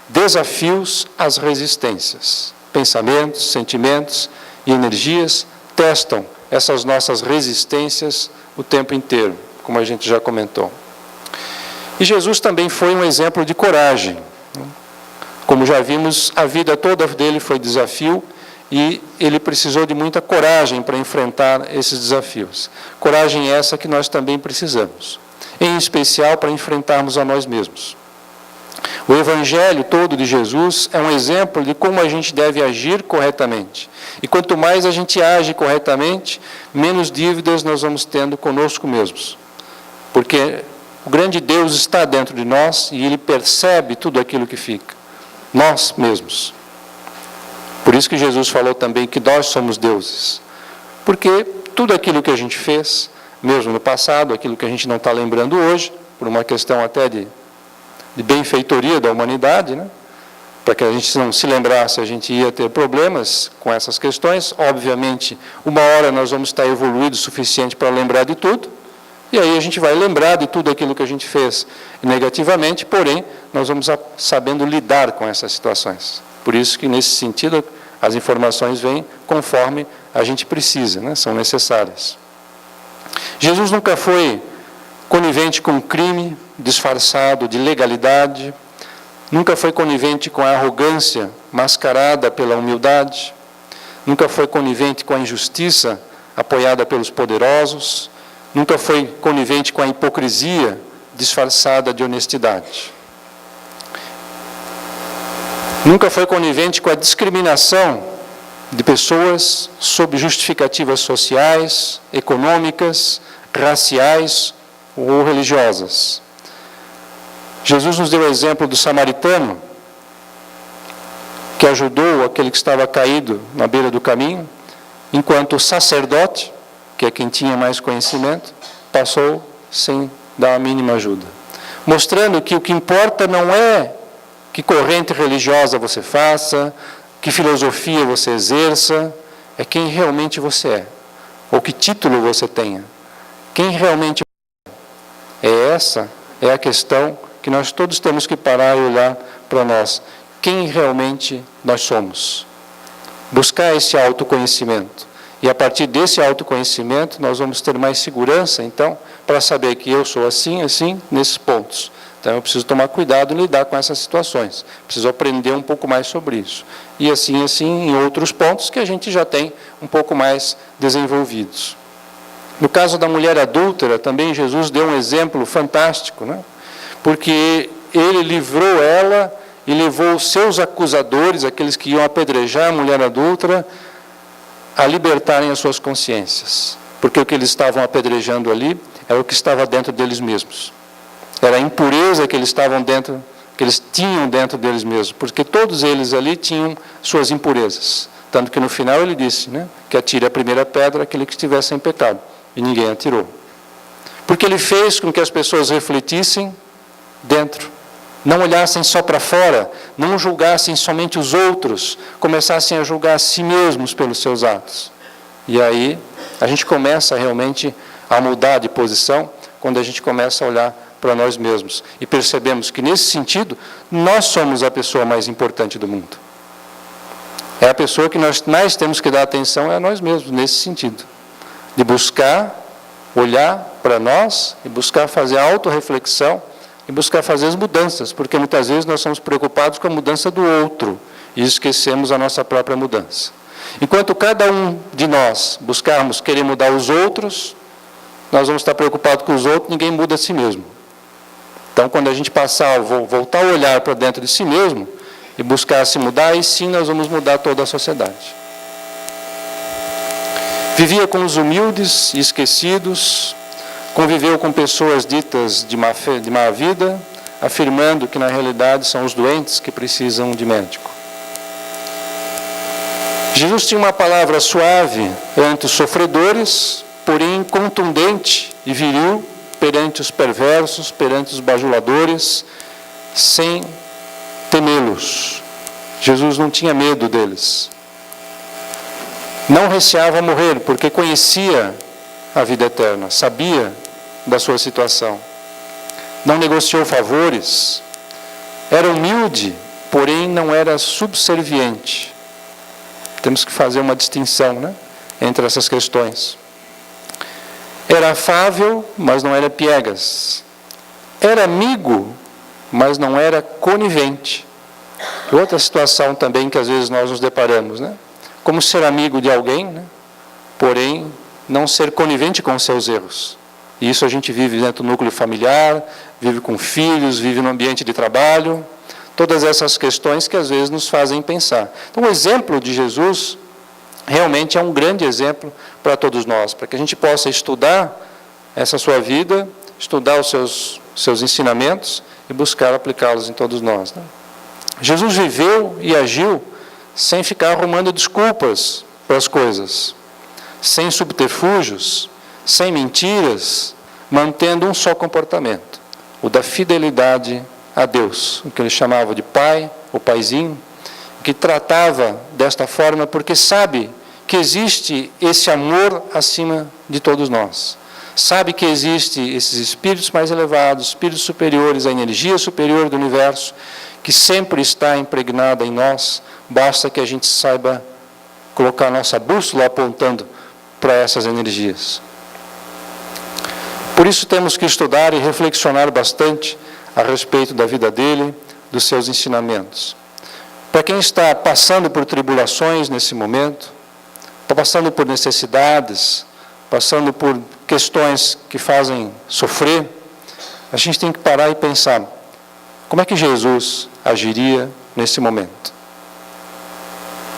Speaker 3: desafios às resistências. Pensamentos, sentimentos e energias testam essas nossas resistências o tempo inteiro, como a gente já comentou. E Jesus também foi um exemplo de coragem. Como já vimos, a vida toda dele foi desafio, e ele precisou de muita coragem para enfrentar esses desafios. Coragem essa que nós também precisamos, em especial para enfrentarmos a nós mesmos. O Evangelho todo de Jesus é um exemplo de como a gente deve agir corretamente. E quanto mais a gente age corretamente, menos dívidas nós vamos tendo conosco mesmos. Porque o grande Deus está dentro de nós e Ele percebe tudo aquilo que fica. Nós mesmos. Por isso que Jesus falou também que nós somos deuses. Porque tudo aquilo que a gente fez, mesmo no passado, aquilo que a gente não está lembrando hoje, por uma questão até de benfeitoria da humanidade, né? Para que a gente não se lembrasse, a gente ia ter problemas com essas questões. Obviamente, uma hora nós vamos estar evoluídos o suficiente para lembrar de tudo, e aí a gente vai lembrar de tudo aquilo que a gente fez negativamente, porém, nós vamos sabendo lidar com essas situações. Por isso que, nesse sentido, as informações vêm conforme a gente precisa, né? São necessárias. Jesus nunca foi conivente com o crime, disfarçado de legalidade, nunca foi conivente com a arrogância mascarada pela humildade, nunca foi conivente com a injustiça apoiada pelos poderosos, nunca foi conivente com a hipocrisia disfarçada de honestidade. Nunca foi conivente com a discriminação de pessoas sob justificativas sociais, econômicas, raciais ou religiosas. Jesus nos deu o exemplo do samaritano, que ajudou aquele que estava caído na beira do caminho, enquanto o sacerdote, que é quem tinha mais conhecimento, passou sem dar a mínima ajuda. Mostrando que o que importa não é que corrente religiosa você faça, que filosofia você exerça, é quem realmente você é, ou que título você tenha. Quem realmente essa é a questão que nós todos temos que parar e olhar para nós. Quem realmente nós somos? Buscar esse autoconhecimento. E a partir desse autoconhecimento, nós vamos ter mais segurança, então, para saber que eu sou assim, assim, nesses pontos. Então, eu preciso tomar cuidado em lidar com essas situações. Preciso aprender um pouco mais sobre isso. E assim, em outros pontos que a gente já tem um pouco mais desenvolvidos. No caso da mulher adúltera, também Jesus deu um exemplo fantástico, né? Porque ele livrou ela e levou os seus acusadores, aqueles que iam apedrejar a mulher adúltera, a libertarem as suas consciências. Porque o que eles estavam apedrejando ali era o que estava dentro deles mesmos. Era a impureza que eles tinham dentro deles mesmos, porque todos eles ali tinham suas impurezas. Tanto que no final ele disse, né, que atire a primeira pedra aquele que estivesse sem pecado. E ninguém atirou. Porque ele fez com que as pessoas refletissem dentro. Não olhassem só para fora, não julgassem somente os outros, começassem a julgar a si mesmos pelos seus atos. E aí a gente começa realmente a mudar de posição, quando a gente começa a olhar para nós mesmos. E percebemos que, nesse sentido, nós somos a pessoa mais importante do mundo. É a pessoa que nós mais temos que dar atenção, é a nós mesmos, nesse sentido. De buscar, olhar para nós, e buscar fazer a autorreflexão, e buscar fazer as mudanças, porque muitas vezes nós somos preocupados com a mudança do outro, e esquecemos a nossa própria mudança. Enquanto cada um de nós buscarmos querer mudar os outros, nós vamos estar preocupados com os outros, ninguém muda a si mesmo. Então, quando a gente passar, voltar a olhar para dentro de si mesmo, e buscar se mudar, aí sim nós vamos mudar toda a sociedade. Vivia com os humildes e esquecidos, conviveu com pessoas ditas de má vida, afirmando que na realidade são os doentes que precisam de médico. Jesus tinha uma palavra suave ante os sofredores, porém contundente e viril perante os perversos, perante os bajuladores, sem temê-los. Jesus não tinha medo deles. Não receava morrer, porque conhecia a vida eterna, sabia da sua situação. Não negociou favores, era humilde, porém não era subserviente. Temos que fazer uma distinção, né, entre essas questões. Era afável, mas não era piegas. Era amigo, mas não era conivente. Outra situação também que às vezes nós nos deparamos, né? Como ser amigo de alguém, né, porém não ser conivente com os seus erros. E isso a gente vive dentro do núcleo familiar, vive com filhos, vive no ambiente de trabalho. Todas essas questões que às vezes nos fazem pensar. Então, o exemplo de Jesus realmente é um grande exemplo para todos nós, para que a gente possa estudar essa sua vida, estudar os seus ensinamentos e buscar aplicá-los em todos nós, né? Jesus viveu e agiu sem ficar arrumando desculpas para as coisas, sem subterfúgios, sem mentiras, mantendo um só comportamento, o da fidelidade a Deus, o que ele chamava de pai, o paizinho, que tratava desta forma porque sabe que existe esse amor acima de todos nós. Sabe que existe esses espíritos mais elevados, espíritos superiores, a energia superior do universo, que sempre está impregnada em nós, basta que a gente saiba colocar a nossa bússola apontando para essas energias. Por isso temos que estudar e reflexionar bastante a respeito da vida dele, dos seus ensinamentos. Para quem está passando por tribulações nesse momento, passando por necessidades, passando por questões que fazem sofrer, a gente tem que parar e pensar, como é que Jesus agiria nesse momento?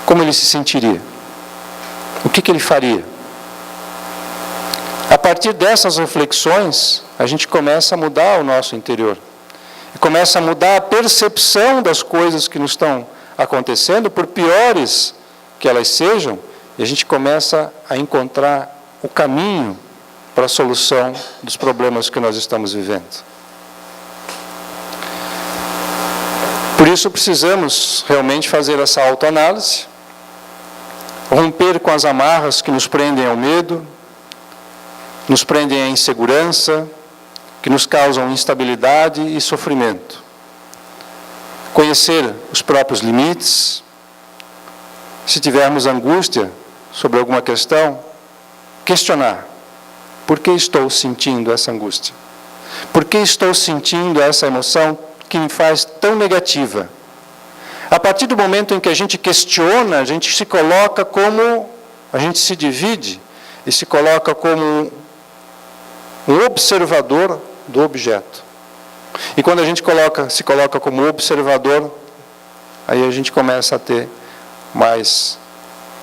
Speaker 3: Como ele se sentiria? O que ele faria? A partir dessas reflexões, a gente começa a mudar o nosso interior. E começa a mudar a percepção das coisas que nos estão acontecendo, por piores que elas sejam, e a gente começa a encontrar o caminho para a solução dos problemas que nós estamos vivendo. Por isso precisamos realmente fazer essa autoanálise, romper com as amarras que nos prendem ao medo, nos prendem à insegurança, que nos causam instabilidade e sofrimento. Conhecer os próprios limites. Se tivermos angústia sobre alguma questão, questionar. Por que estou sentindo essa angústia? Por que estou sentindo essa emoção que me faz tão negativa? A partir do momento em que a gente questiona, a gente se coloca como, a gente se divide e se coloca como um observador do objeto. E quando a gente se coloca como observador, aí a gente começa a ter mais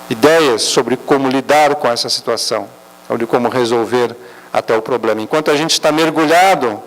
Speaker 3: ideias sobre como lidar com essa situação, ou de como resolver até o problema. Enquanto a gente está mergulhado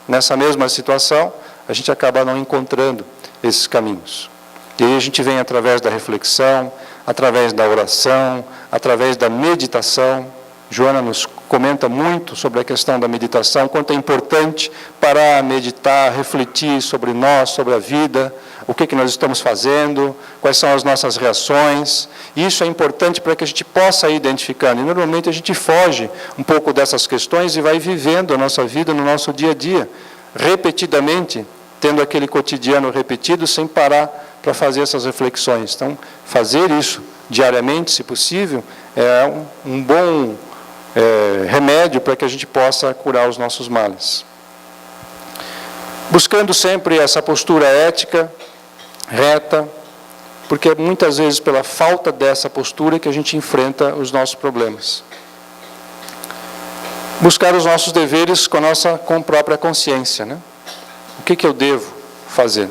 Speaker 3: nessa mesma situação, a gente acaba não encontrando esses caminhos. E aí a gente vem através da reflexão, através da oração, através da meditação. Joana nos comenta muito sobre a questão da meditação, quanto é importante parar, meditar, refletir sobre nós, sobre a vida, o que nós estamos fazendo, quais são as nossas reações. Isso é importante para que a gente possa ir identificando. E normalmente a gente foge um pouco dessas questões e vai vivendo a nossa vida no nosso dia a dia, repetidamente, tendo aquele cotidiano repetido, sem parar para fazer essas reflexões. Então, fazer isso diariamente, se possível, é um bom remédio para que a gente possa curar os nossos males. Buscando sempre essa postura ética, reta, porque é muitas vezes pela falta dessa postura que a gente enfrenta os nossos problemas. Buscar os nossos deveres com a própria consciência, né? O que eu devo fazer?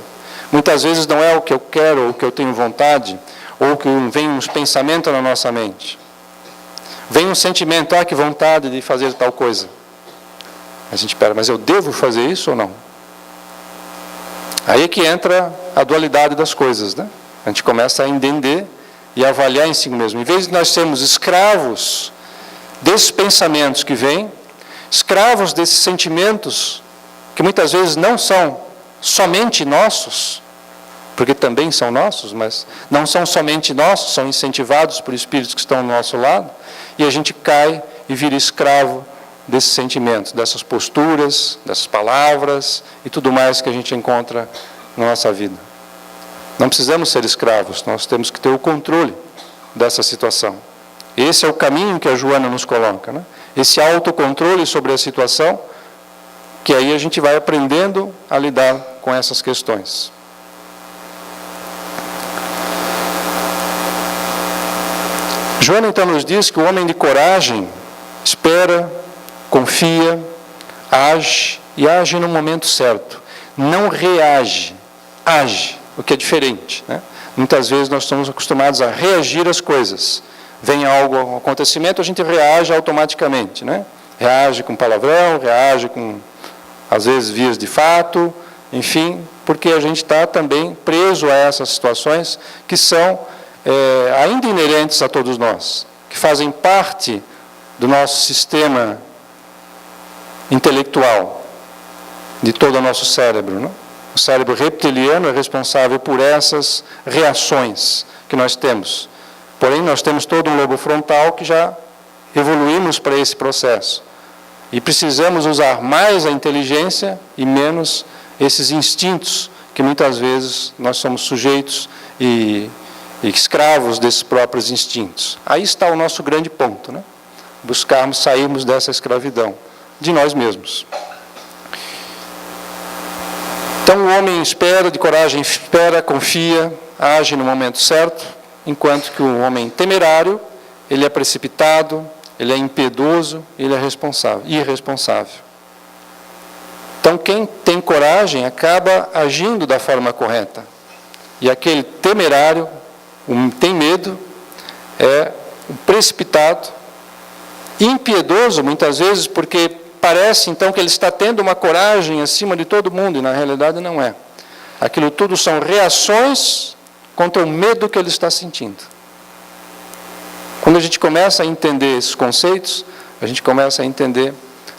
Speaker 3: Muitas vezes não é o que eu quero, ou o que eu tenho vontade, ou que vem uns pensamentos na nossa mente. Vem um sentimento, que vontade de fazer tal coisa. A gente espera, mas eu devo fazer isso ou não? Aí é que entra a dualidade das coisas, né? A gente começa a entender e avaliar em si mesmo. Em vez de nós sermos escravos desses pensamentos que vêm, escravos desses sentimentos que muitas vezes não são somente nossos, porque também são nossos, mas não são somente nossos, são incentivados por espíritos que estão ao nosso lado, e a gente cai e vira escravo desses sentimentos, dessas posturas, dessas palavras e tudo mais que a gente encontra na nossa vida. Não precisamos ser escravos, nós temos que ter o controle dessa situação. Esse é o caminho que a Joana nos coloca, né? Esse autocontrole sobre a situação, que aí a gente vai aprendendo a lidar com essas questões. Joana então nos diz que o homem de coragem espera, confia, age e age no momento certo. Não reage, age, o que é diferente, né? Muitas vezes nós estamos acostumados a reagir às coisas. Vem algo, um acontecimento, a gente reage automaticamente, né? Reage com palavrão, reage com, às vezes, vias de fato, enfim, porque a gente está também preso a essas situações que são ainda inerentes a todos nós, que fazem parte do nosso sistema intelectual, de todo o nosso cérebro, né? O cérebro reptiliano é responsável por essas reações que nós temos. Porém, nós temos todo um lobo frontal que já evoluímos para esse processo. E precisamos usar mais a inteligência e menos esses instintos que muitas vezes nós somos sujeitos e escravos desses próprios instintos. Aí está o nosso grande ponto, né? Buscarmos sairmos dessa escravidão, de nós mesmos. Então o homem espera, de coragem espera, confia, age no momento certo, enquanto que o homem temerário, ele é precipitado, ele é impiedoso, ele é irresponsável. Então quem tem coragem acaba agindo da forma correta. E aquele temerário, tem medo, é o precipitado, impiedoso muitas vezes, porque parece então que ele está tendo uma coragem acima de todo mundo, e na realidade não é. Aquilo tudo são reações contra o medo que ele está sentindo. Quando a gente começa a entender esses conceitos, a gente começa a entender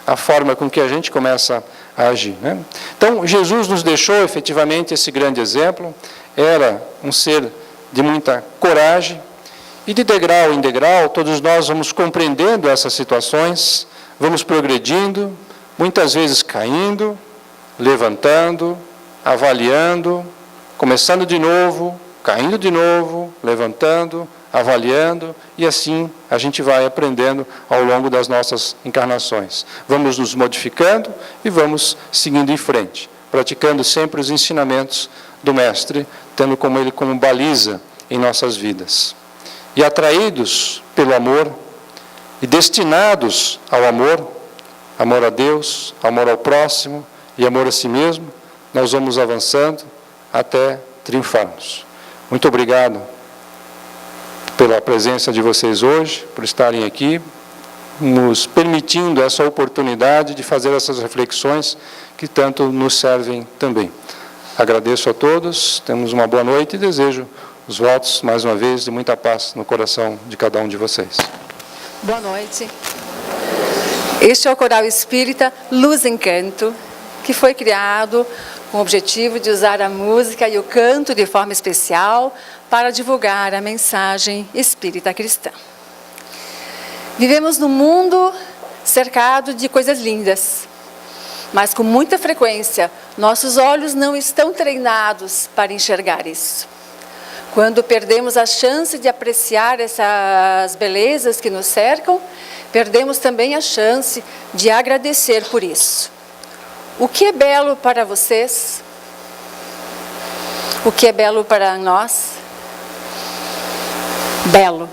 Speaker 3: a forma com que a gente começa a agir, né? Então, Jesus nos deixou efetivamente esse grande exemplo. Era um ser de muita coragem, e de degrau em degrau, todos nós vamos compreendendo essas situações, vamos progredindo, muitas vezes caindo, levantando, avaliando, começando de novo, caindo de novo, levantando, avaliando, e assim a gente vai aprendendo ao longo das nossas encarnações. Vamos nos modificando e vamos seguindo em frente, praticando sempre os ensinamentos do Mestre, tendo como ele como baliza em nossas vidas. E atraídos pelo amor, e destinados ao amor, amor a Deus, amor ao próximo e amor a si mesmo, nós vamos avançando até triunfarmos. Muito obrigado pela presença de vocês hoje, por estarem aqui, nos permitindo essa oportunidade de fazer essas reflexões que tanto nos servem também. Agradeço a todos, temos uma boa noite e desejo os votos, mais uma vez, de muita paz no coração de cada um de vocês.
Speaker 4: Boa noite. Este é o Coral Espírita Luz em Canto, que foi criado com o objetivo de usar a música e o canto de forma especial para divulgar a mensagem espírita cristã. Vivemos num mundo cercado de coisas lindas, mas com muita frequência nossos olhos não estão treinados para enxergar isso. Quando perdemos a chance de apreciar essas belezas que nos cercam, perdemos também a chance de agradecer por isso. O que é belo para vocês? O que é belo para nós? Belo.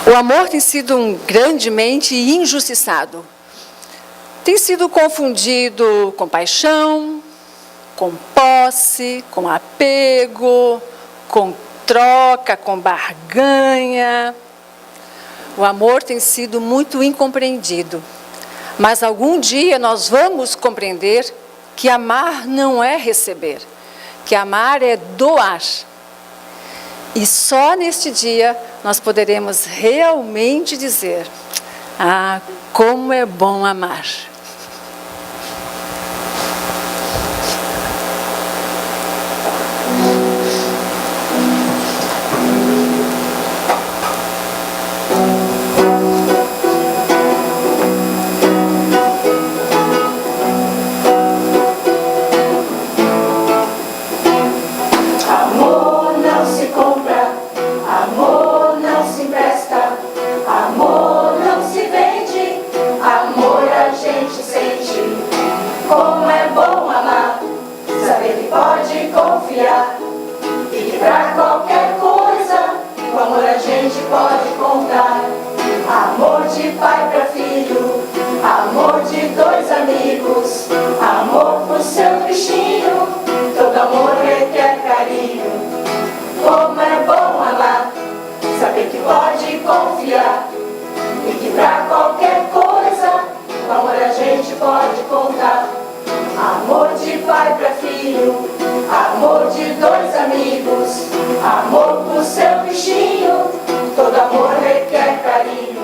Speaker 4: O amor tem sido grandemente injustiçado. Tem sido confundido com paixão, com posse, com apego, com troca, com barganha. O amor tem sido muito incompreendido. Mas algum dia nós vamos compreender que amar não é receber, que amar é doar. E só neste dia nós poderemos realmente dizer: ah, como é bom amar.
Speaker 5: Pra qualquer coisa, com amor a gente pode contar. Amor de pai pra filho, amor de dois amigos, amor pro seu bichinho, todo amor requer carinho. Como é bom amar, saber que pode confiar, e que pra qualquer coisa, com amor a gente pode contar. Amor de pai pra filho, amor de dois amigos, amor pro seu bichinho, todo amor requer carinho.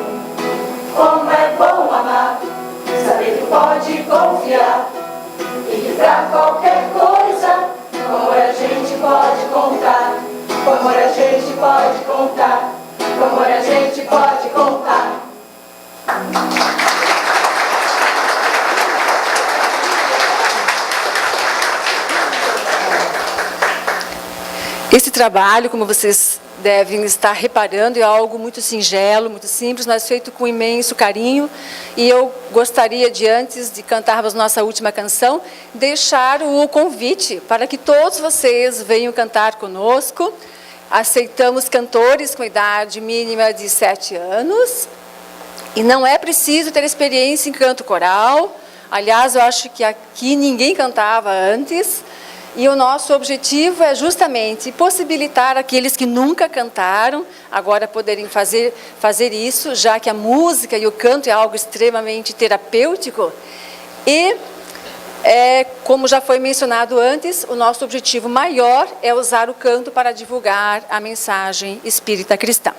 Speaker 5: Como é bom amar, saber que pode confiar, e que pra qualquer coisa, com amor a gente pode contar. Com amor a gente pode contar, com amor a gente pode contar.
Speaker 4: Esse trabalho, como vocês devem estar reparando, é algo muito singelo, muito simples, mas feito com imenso carinho. E eu gostaria de, antes de cantarmos nossa última canção, deixar o convite para que todos vocês venham cantar conosco. Aceitamos cantores com idade mínima de 7 anos. E não é preciso ter experiência em canto coral. Aliás, eu acho que aqui ninguém cantava antes. E o nosso objetivo é justamente possibilitar aqueles que nunca cantaram, agora poderem fazer isso, já que a música e o canto é algo extremamente terapêutico. E, como já foi mencionado antes, o nosso objetivo maior é usar o canto para divulgar a mensagem espírita cristã.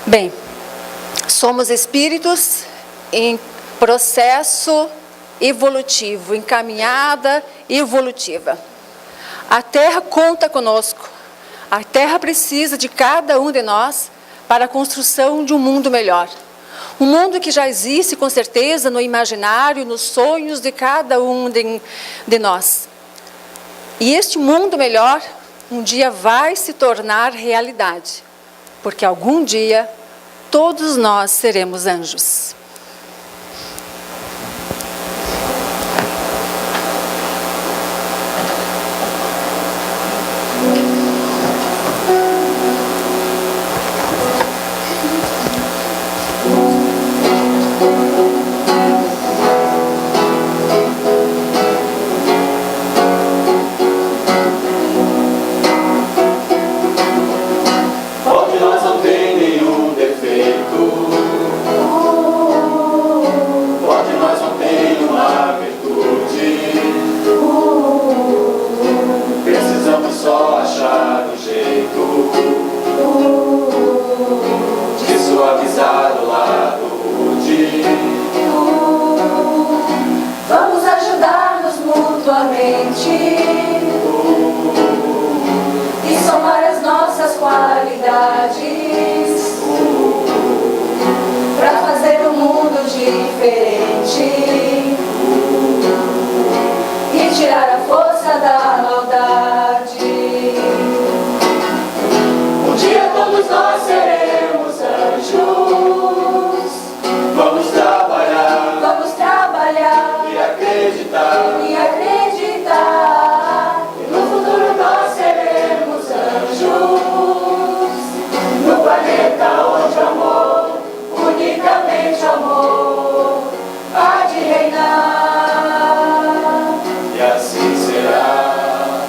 Speaker 4: Bem, somos espíritos em processo evolutivo, em caminhada evolutiva. A Terra conta conosco. A Terra precisa de cada um de nós para a construção de um mundo melhor. Um mundo que já existe, com certeza, no imaginário, nos sonhos de cada um de nós. E este mundo melhor, um dia vai se tornar realidade, porque algum dia todos nós seremos anjos.
Speaker 5: Onde nós não tem nenhum defeito,
Speaker 6: assim será.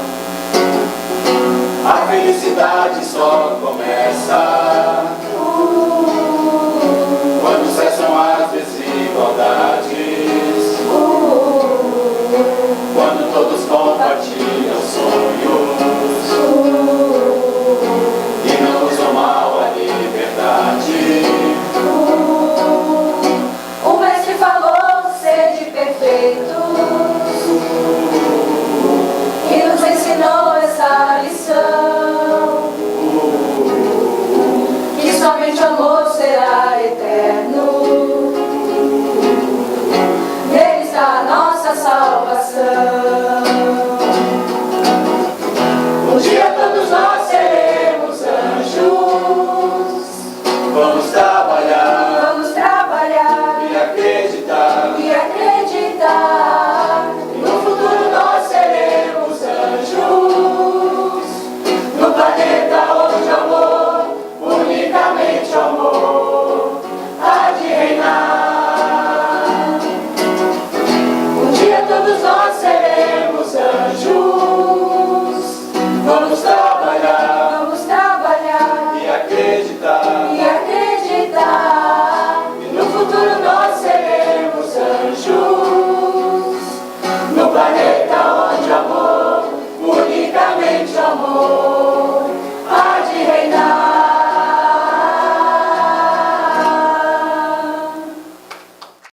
Speaker 6: A felicidade só